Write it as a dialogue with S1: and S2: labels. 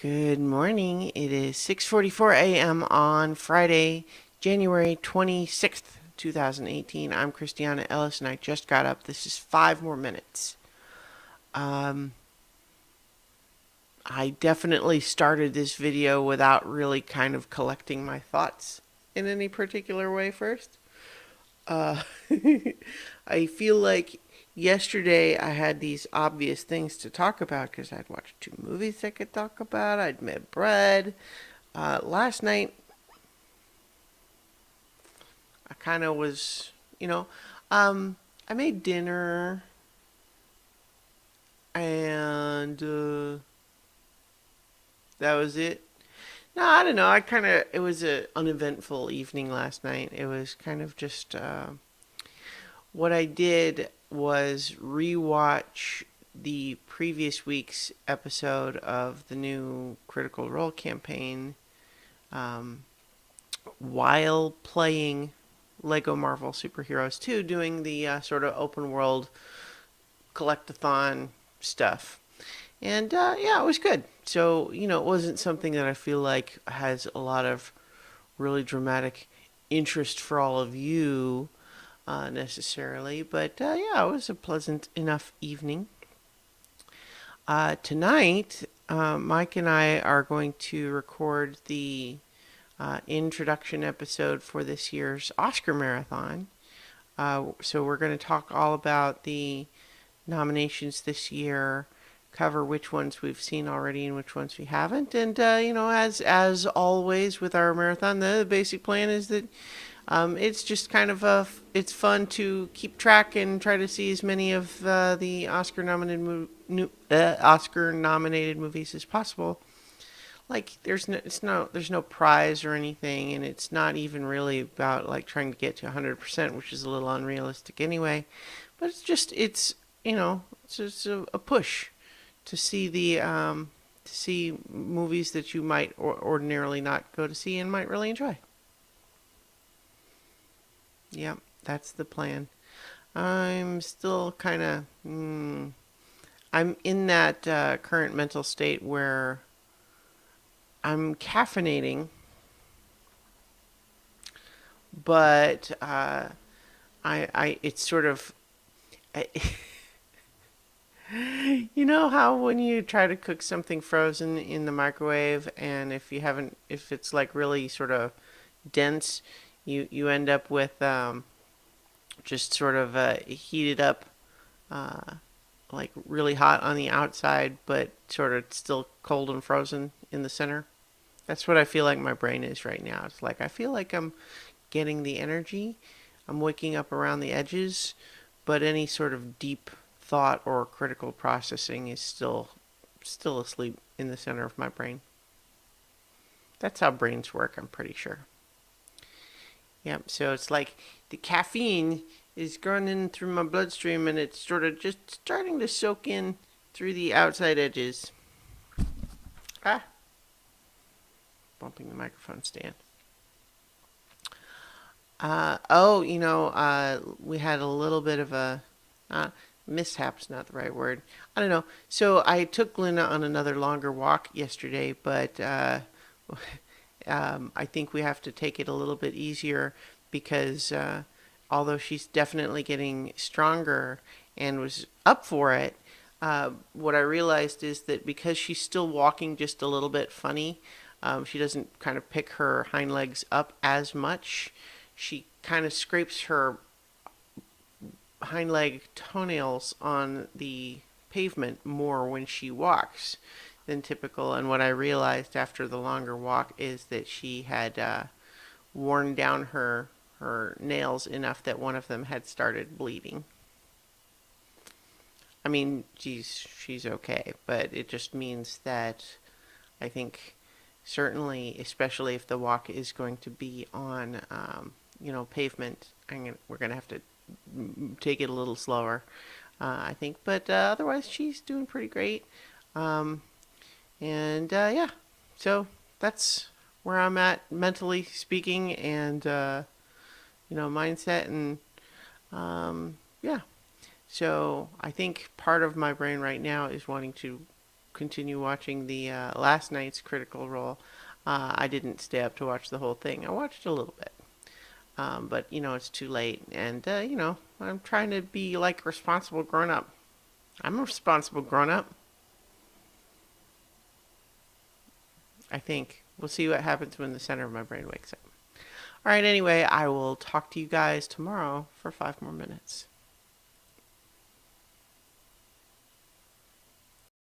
S1: Good morning. It is 6:44 a.m. on Friday, January 26th, 2018. I'm Christiana Ellis and I just got up. This is 5 more minutes. Um, I definitely started this video without really kind of collecting my thoughts in any particular way first. Uh, I feel like yesterday I had these obvious things to talk about because I'd watched 2 movies I could talk about. I'd made bread. Last night I kind of was, you know, I made dinner and that was it. No, I don't know. It was an uneventful evening last night. It was kind of just, what I did was rewatch the previous week's episode of the new Critical Role campaign um, while playing Lego Marvel Superheroes 2, doing the sort of open world collectathon stuff. And yeah, it was good. So, it wasn't something that I feel like has a lot of really dramatic interest for all of you necessarily. But yeah, it was a pleasant enough evening. Tonight, Mike and I are going to record the introduction episode for this year's Oscar Marathon. So we're going to talk all about the nominations this year, cover which ones we've seen already and which ones we haven't. And as always with our marathon, the basic plan is that it's just kind of it's fun to keep track and try to see as many of the Oscar nominated movies as possible. Like there's no prize or anything, and it's not even really about like trying to get to 100%, which is a little unrealistic anyway. But it's just a push to see to see movies that you might ordinarily not go to see and might really enjoy. Yep, that's the plan. I'm still kind of I'm in that current mental state where I'm caffeinating, but I it's sort of I, you know how when you try to cook something frozen in the microwave, and if it's like really sort of dense, you end up with just sort of heated up, uh, like really hot on the outside, but sort of still cold and frozen in the center. That's what I feel like my brain is right now. It's like I feel like I'm getting the energy. I'm waking up around the edges, but any sort of deep thought or critical processing is still asleep in the center of my brain. That's how brains work, I'm pretty sure. Yep, so it's like the caffeine is going in through my bloodstream and it's sort of just starting to soak in through the outside edges. Ah, bumping the microphone stand. We had a little bit of a mishap's not the right word. I don't know. So I took Luna on another longer walk yesterday, but I think we have to take it a little bit easier because although she's definitely getting stronger and was up for it, what I realized is that because she's still walking just a little bit funny, she doesn't kind of pick her hind legs up as much. She kind of scrapes her hind leg toenails on the pavement more when she walks than typical. And what I realized after the longer walk is that she had worn down her nails enough that one of them had started bleeding. I mean, she's okay, but it just means that I think certainly, especially if the walk is going to be on, pavement, we're going to have to take it a little slower, I think. But otherwise, she's doing pretty great. Um, and yeah, so that's where I'm at mentally speaking, and mindset, and yeah. So I think part of my brain right now is wanting to continue watching the last night's Critical Role. I didn't stay up to watch the whole thing. I watched a little bit. But it's too late, and I'm trying to be like a responsible grown up. I'm a responsible grown up, I think. We'll see what happens when the center of my brain wakes up. All right, anyway, I will talk to you guys tomorrow for 5 more minutes.